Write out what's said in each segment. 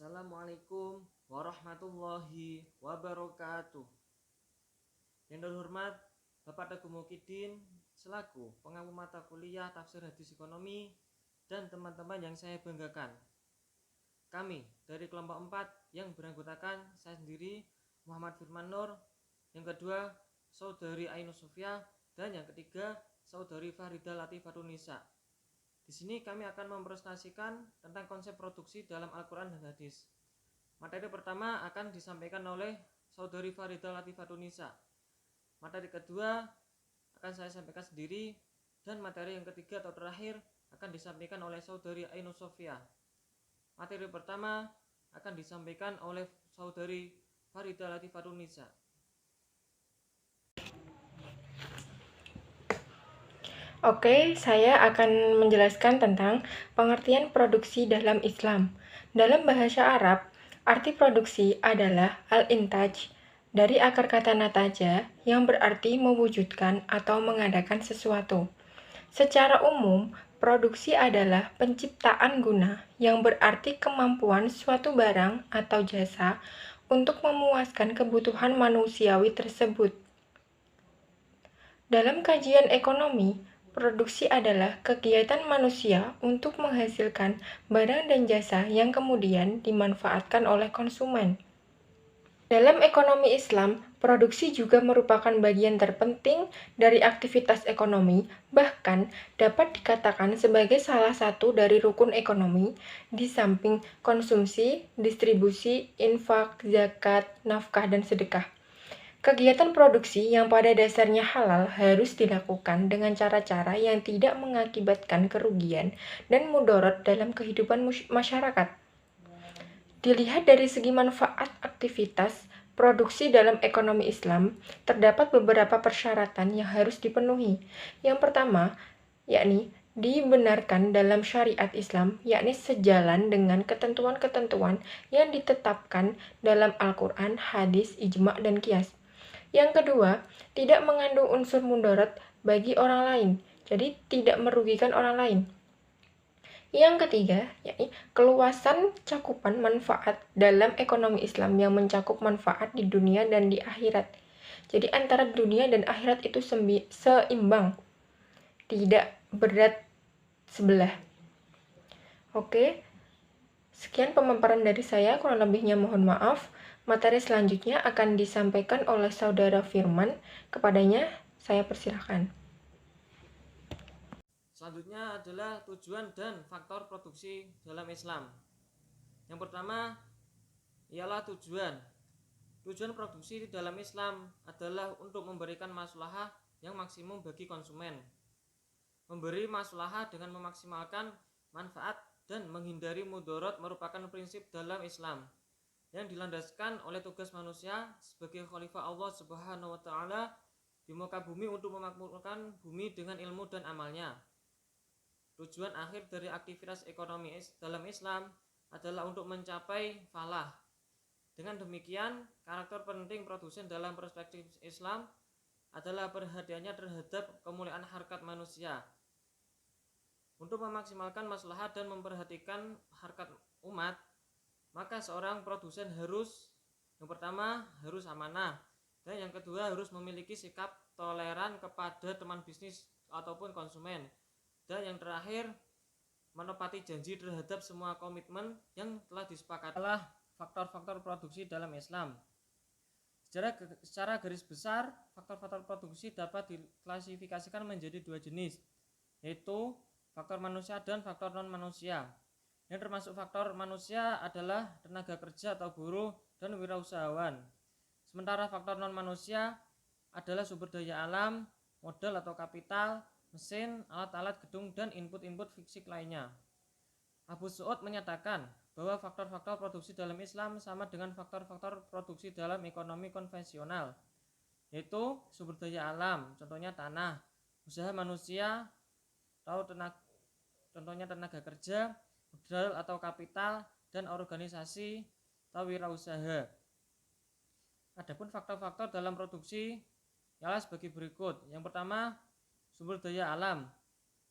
Assalamualaikum warahmatullahi wabarakatuh. Yang terhormat Bapak Teguh Mukidin selaku pengampu mata kuliah Tafsir Hadis Ekonomi dan teman-teman yang saya banggakan. Kami dari kelompok 4 yang beranggotakan saya sendiri Muhammad Firman Nur, yang kedua Saudari Ainus Sofia, dan yang ketiga Saudari Farida Latifatun Nisa. Di sini kami akan mempresentasikan tentang konsep produksi dalam Al-Quran dan Hadis. Materi pertama akan disampaikan oleh Saudari Farida Latifatun Nisa. Materi kedua akan saya sampaikan sendiri, dan materi yang ketiga atau terakhir akan disampaikan oleh Saudari Ainus Sofia. Materi pertama akan disampaikan oleh Saudari Farida Latifatun Nisa. Oke, saya akan menjelaskan tentang pengertian produksi dalam Islam. Dalam bahasa Arab, arti produksi adalah al-intaj, dari akar kata nataja yang berarti mewujudkan atau mengadakan sesuatu. Secara umum, produksi adalah penciptaan guna yang berarti kemampuan suatu barang atau jasa untuk memuaskan kebutuhan manusiawi tersebut. Dalam kajian ekonomi, produksi adalah kegiatan manusia untuk menghasilkan barang dan jasa yang kemudian dimanfaatkan oleh konsumen. Dalam ekonomi Islam, produksi juga merupakan bagian terpenting dari aktivitas ekonomi, bahkan dapat dikatakan sebagai salah satu dari rukun ekonomi, di samping konsumsi, distribusi, infak, zakat, nafkah, dan sedekah. Kegiatan produksi yang pada dasarnya halal harus dilakukan dengan cara-cara yang tidak mengakibatkan kerugian dan mudarat dalam kehidupan masyarakat. Dilihat dari segi manfaat aktivitas produksi dalam ekonomi Islam, terdapat beberapa persyaratan yang harus dipenuhi. Yang pertama, yakni dibenarkan dalam syariat Islam, yakni sejalan dengan ketentuan-ketentuan yang ditetapkan dalam Al-Quran, hadis, ijma', dan qiyas. Yang kedua, tidak mengandung unsur mudarat bagi orang lain, jadi tidak merugikan orang lain. Yang ketiga, yakni keluasan cakupan manfaat dalam ekonomi Islam yang mencakup manfaat di dunia dan di akhirat. Jadi antara dunia dan akhirat itu seimbang, tidak berat sebelah. Oke, sekian pemaparan dari saya, kurang lebihnya mohon maaf. Materi selanjutnya akan disampaikan oleh Saudara Firman. Kepadanya, saya persilahkan. Selanjutnya adalah tujuan dan faktor produksi dalam Islam. Yang pertama ialah tujuan. Tujuan produksi dalam Islam adalah untuk memberikan maslahah yang maksimum bagi konsumen. Memberi maslahah dengan memaksimalkan manfaat dan menghindari mudarat merupakan prinsip dalam Islam yang dilandaskan oleh tugas manusia sebagai khalifah Allah Subhanahu wa taala di muka bumi untuk memakmurkan bumi dengan ilmu dan amalnya. Tujuan akhir dari aktivitas ekonomi dalam Islam adalah untuk mencapai falah. Dengan demikian, karakter penting produsen dalam perspektif Islam adalah perhatiannya terhadap kemuliaan harkat manusia. Untuk memaksimalkan maslahat dan memperhatikan harkat umat, maka seorang produsen harus, yang pertama, harus amanah, dan yang kedua harus memiliki sikap toleran kepada teman bisnis ataupun konsumen, dan yang terakhir menepati janji terhadap semua komitmen yang telah disepakati. Adalah faktor-faktor produksi dalam Islam. Secara garis besar, faktor-faktor produksi dapat diklasifikasikan menjadi dua jenis, yaitu faktor manusia dan faktor non-manusia. Yang termasuk faktor manusia adalah tenaga kerja atau buruh dan wirausahawan. Sementara faktor non-manusia adalah sumber daya alam, modal atau kapital, mesin, alat-alat gedung, dan input-input fisik lainnya. Abu Su'ud menyatakan bahwa faktor-faktor produksi dalam Islam sama dengan faktor-faktor produksi dalam ekonomi konvensional, yaitu sumber daya alam, contohnya tanah, usaha manusia, atau contohnya tenaga kerja, modal atau kapital, dan organisasi atau wirausaha. Adapun faktor-faktor dalam produksi ialah sebagai berikut. Yang pertama, sumber daya alam.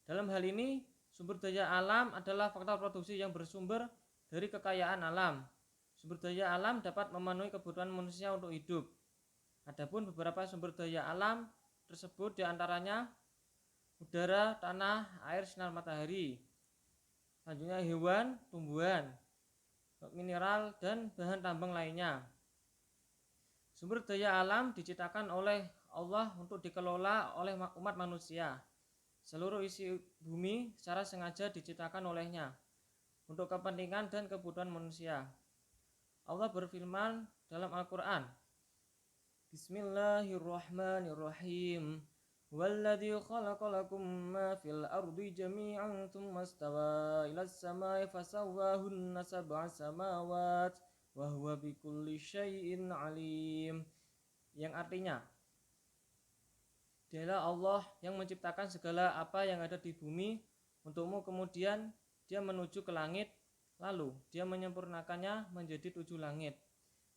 Dalam hal ini, sumber daya alam adalah faktor produksi yang bersumber dari kekayaan alam. Sumber daya alam dapat memenuhi kebutuhan manusia untuk hidup. Adapun beberapa sumber daya alam tersebut diantaranya udara, tanah, air, sinar matahari. Selanjutnya hewan, tumbuhan, mineral, dan bahan tambang lainnya. Sumber daya alam diciptakan oleh Allah untuk dikelola oleh umat manusia. Seluruh isi bumi secara sengaja diciptakan olehnya untuk kepentingan dan kebutuhan manusia. Allah berfirman dalam Al-Quran, Bismillahirrahmanirrahim. Walladzi khalaqalakum ma fil ardi jami'an tsumma istawa ilas samai fasawwahunna sab'a samawat wa huwa bikulli syai'in alim. Yang artinya, dialah Allah yang menciptakan segala apa yang ada di bumi untukmu, kemudian Dia menuju ke langit, lalu Dia menyempurnakannya menjadi 7 langit,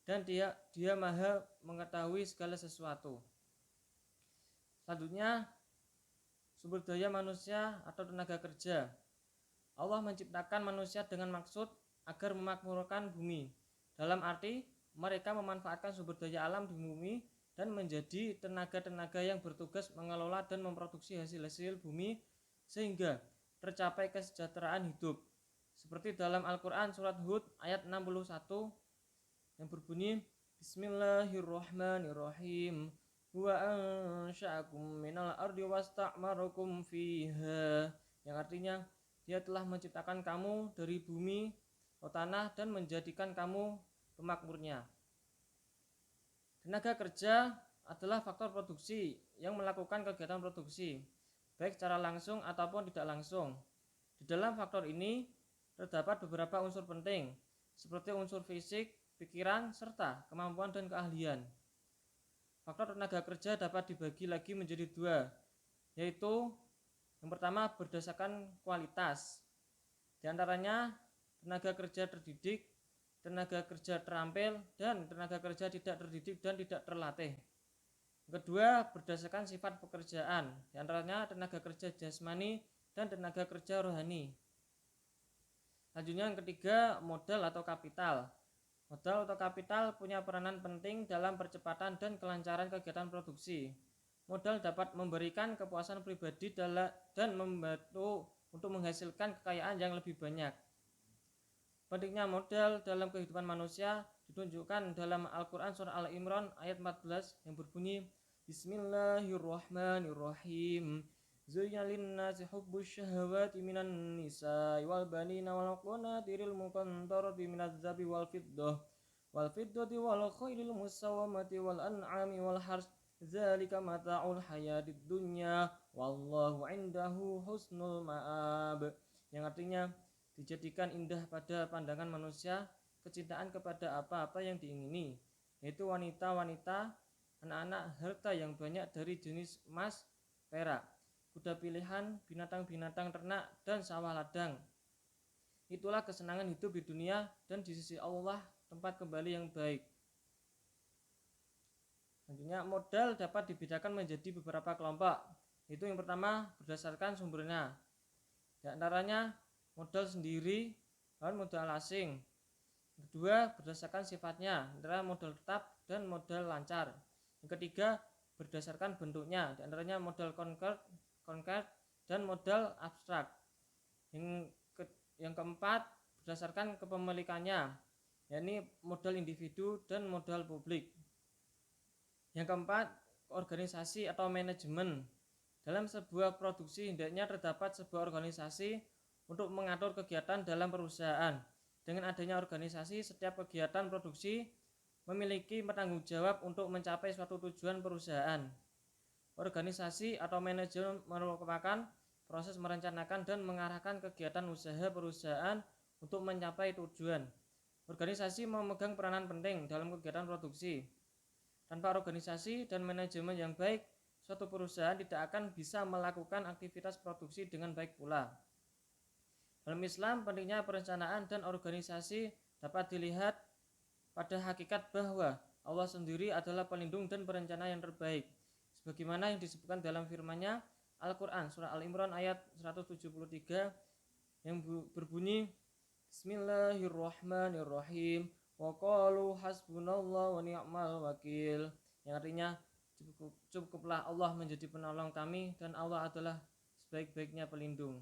dan Dia Maha mengetahui segala sesuatu. Selanjutnya, sumber daya manusia atau tenaga kerja. Allah menciptakan manusia dengan maksud agar memakmurkan bumi, dalam arti mereka memanfaatkan sumber daya alam di bumi dan menjadi tenaga-tenaga yang bertugas mengelola dan memproduksi hasil-hasil bumi sehingga tercapai kesejahteraan hidup. Seperti dalam Al-Quran surat Hud ayat 61 yang berbunyi, Bismillahirrahmanirrahim. Wa ansha'akum minal ardi wasta'marakum fiha. Yang artinya, Dia telah menciptakan kamu dari bumi atau tanah dan menjadikan kamu pemakmurnya. Tenaga kerja adalah faktor produksi yang melakukan kegiatan produksi, baik secara langsung ataupun tidak langsung. Di dalam faktor ini terdapat beberapa unsur penting, seperti unsur fisik, pikiran, serta kemampuan dan keahlian. Faktor tenaga kerja dapat dibagi lagi menjadi 2, yaitu yang pertama berdasarkan kualitas. Di antaranya tenaga kerja terdidik, tenaga kerja terampil, dan tenaga kerja tidak terdidik dan tidak terlatih. Kedua, berdasarkan sifat pekerjaan, di antaranya tenaga kerja jasmani dan tenaga kerja rohani. Selanjutnya yang ketiga, modal atau kapital. Modal atau kapital punya peranan penting dalam percepatan dan kelancaran kegiatan produksi. Modal dapat memberikan kepuasan pribadi dan membantu untuk menghasilkan kekayaan yang lebih banyak. Pentingnya modal dalam kehidupan manusia ditunjukkan dalam Al-Quran surah Al-Imran ayat 14 yang berbunyi, Bismillahirrahmanirrahim. Zuyyina lin-nasi hubbus syahawati minan nisa'i wal banina wal qanatiril muqantarati minadz zahabi wal fiddati wal khaylil musawwamati wal an'ami wal harth. Dzalika mata'ul hayatid dunya wallahu 'indahu husnul ma'ab. Yang artinya, dijadikan indah pada pandangan manusia kecintaan kepada apa-apa yang diingini, yaitu wanita-wanita, anak-anak, harta yang banyak dari jenis emas, perak, kuda pilihan, binatang-binatang ternak, dan sawah ladang. Itulah kesenangan hidup di dunia dan di sisi Allah tempat kembali yang baik. Selanjutnya, modal dapat dibedakan menjadi beberapa kelompok. Itu yang pertama berdasarkan sumbernya. Di antaranya modal sendiri dan modal asing. Kedua, berdasarkan sifatnya, antara modal tetap dan modal lancar. Yang ketiga, berdasarkan bentuknya, di antaranya modal konkret dan modal abstrak. Yang keempat, berdasarkan kepemilikannya, yakni modal individu dan modal publik. Yang keempat, organisasi atau manajemen. Dalam sebuah produksi hendaknya terdapat sebuah organisasi untuk mengatur kegiatan dalam perusahaan. Dengan adanya organisasi, setiap kegiatan produksi memiliki penanggung jawab untuk mencapai suatu tujuan perusahaan. Organisasi atau manajemen merupakan proses merencanakan dan mengarahkan kegiatan usaha perusahaan untuk mencapai tujuan. Organisasi memegang peranan penting dalam kegiatan produksi. Tanpa organisasi dan manajemen yang baik, suatu perusahaan tidak akan bisa melakukan aktivitas produksi dengan baik pula. Dalam Islam, pentingnya perencanaan dan organisasi dapat dilihat pada hakikat bahwa Allah sendiri adalah pelindung dan perencana yang terbaik. Sebagaimana yang disebutkan dalam firman-Nya Al-Quran surah Al-Imran ayat 173 yang berbunyi, Bismillahirrahmanirrahim. wa qalu hasbunallahu wa ni'mal wakil, yang artinya cukuplah Allah menjadi penolong kami dan Allah adalah sebaik-baiknya pelindung.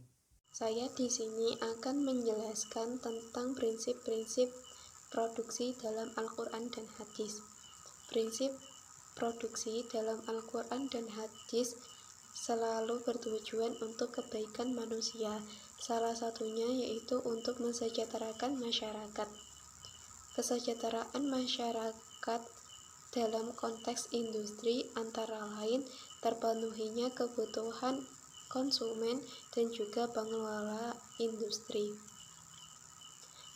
Saya di sini akan menjelaskan tentang prinsip-prinsip produksi dalam Al-Quran dan hadis. Prinsip produksi dalam Al-Quran dan hadis selalu bertujuan untuk kebaikan manusia. Salah satunya yaitu untuk mensejahterakan masyarakat. Kesejahteraan masyarakat dalam konteks industri antara lain terpenuhinya kebutuhan konsumen dan juga pengelola industri.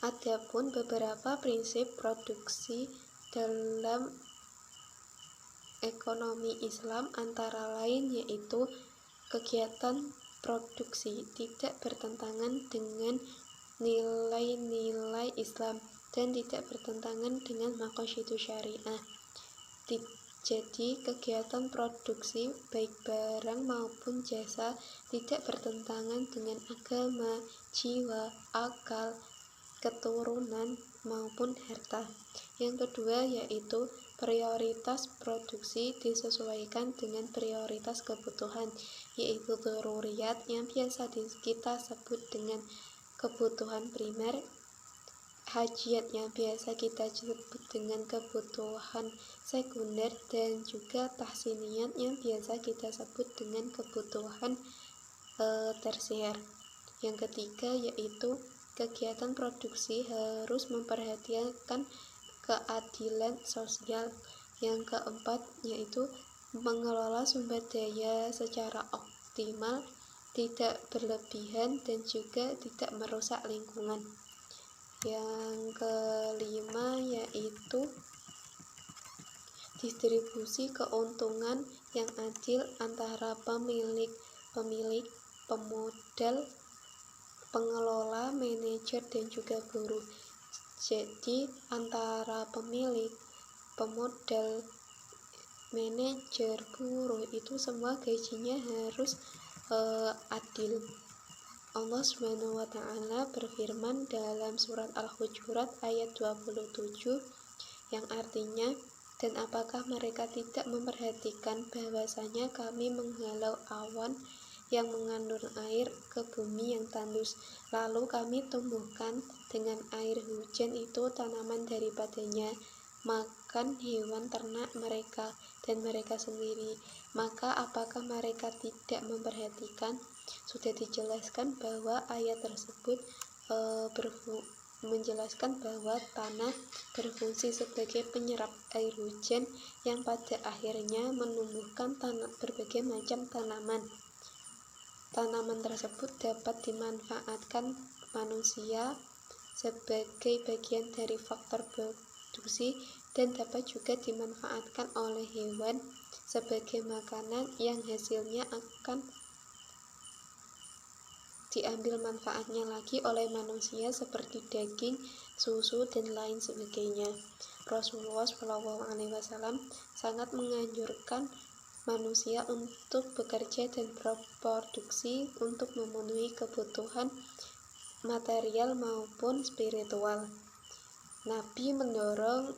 Adapun beberapa prinsip produksi dalam ekonomi Islam antara lain yaitu kegiatan produksi tidak bertentangan dengan nilai-nilai Islam dan tidak bertentangan dengan maqasid syariah. Jadi kegiatan produksi baik barang maupun jasa tidak bertentangan dengan agama, jiwa, akal, keturunan maupun harta. Yang kedua yaitu prioritas produksi disesuaikan dengan prioritas kebutuhan, yaitu daruriyat yang biasa kita sebut dengan kebutuhan primer, hajat yang biasa kita sebut dengan kebutuhan sekunder, dan juga tahsiniyat yang biasa kita sebut dengan kebutuhan tersier. Yang ketiga yaitu kegiatan produksi harus memperhatikan keadilan sosial. Yang keempat yaitu mengelola sumber daya secara optimal, tidak berlebihan dan juga tidak merusak lingkungan. Yang kelima yaitu distribusi keuntungan yang adil antara pemilik, pemodal, pengelola, manajer, dan juga buruh. Jadi antara pemilik, pemodal, manajer, buruh itu semua gajinya harus adil. Allah Subhanahu wa Ta'ala berfirman dalam surat Al-Hujurat ayat 27 yang artinya, dan apakah mereka tidak memperhatikan bahwasanya kami menghalau awan yang mengandung air ke bumi yang tandus, lalu kami tumbuhkan dengan air hujan itu tanaman daripadanya, makan hewan ternak mereka dan mereka sendiri. Maka apakah mereka tidak memperhatikan? Sudah dijelaskan bahwa ayat tersebut menjelaskan bahwa tanah berfungsi sebagai penyerap air hujan yang pada akhirnya menumbuhkan berbagai macam tanaman. Tanaman tersebut dapat dimanfaatkan manusia sebagai bagian dari faktor produksi dan dapat juga dimanfaatkan oleh hewan sebagai makanan yang hasilnya akan diambil manfaatnya lagi oleh manusia seperti daging, susu, dan lain sebagainya. Rasulullah SAW sangat menganjurkan manusia untuk bekerja dan berproduksi untuk memenuhi kebutuhan material maupun spiritual. Nabi mendorong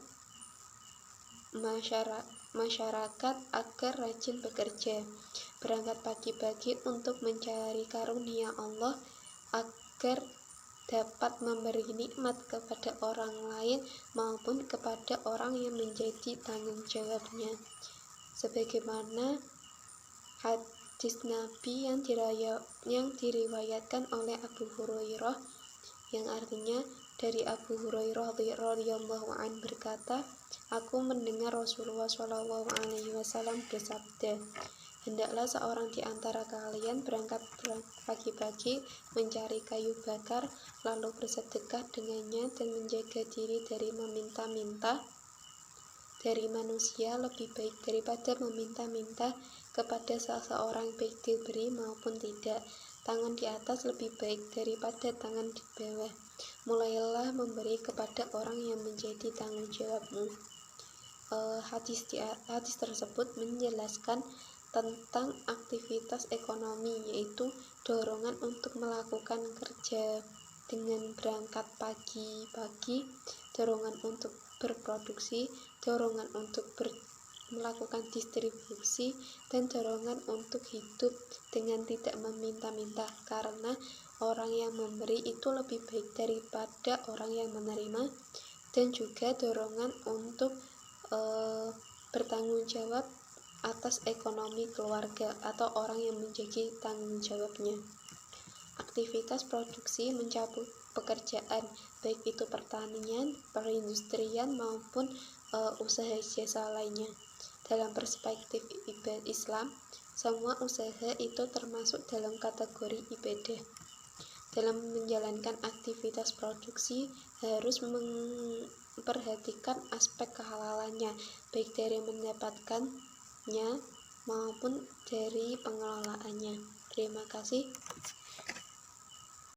masyarakat agar rajin bekerja, berangkat pagi-pagi untuk mencari karunia Allah agar dapat memberi nikmat kepada orang lain maupun kepada orang yang menjadi tanggung jawabnya. Sebagaimana hadis Nabi yang diriwayatkan oleh Abu Hurairah, yang artinya dari Abu Hurairah radhiyallahu anhu berkata, aku mendengar Rasulullah SAW bersabda, hendaklah seorang di antara kalian berangkat pagi-pagi mencari kayu bakar, lalu bersedekah dengannya dan menjaga diri dari meminta-minta dari manusia lebih baik daripada meminta-minta kepada seseorang baik diberi maupun tidak. Tangan di atas lebih baik daripada tangan di bawah. Mulailah memberi kepada orang yang menjadi tanggung jawabmu. Hadis tersebut menjelaskan tentang aktivitas ekonomi, yaitu dorongan untuk melakukan kerja dengan berangkat pagi-pagi dorongan untuk berproduksi, dorongan untuk melakukan distribusi, dan dorongan untuk hidup dengan tidak meminta-minta, karena orang yang memberi itu lebih baik daripada orang yang menerima, dan juga dorongan untuk bertanggung jawab atas ekonomi keluarga atau orang yang menjadi tanggung jawabnya. Aktivitas produksi mencakup pekerjaan, baik itu pertanian, perindustrian, maupun usaha jasa lainnya. Dalam perspektif Islam, semua usaha itu termasuk dalam kategori ibadah. Dalam menjalankan aktivitas produksi harus memperhatikan aspek kehalalannya, baik dari mendapatkannya maupun dari pengelolaannya. Terima kasih.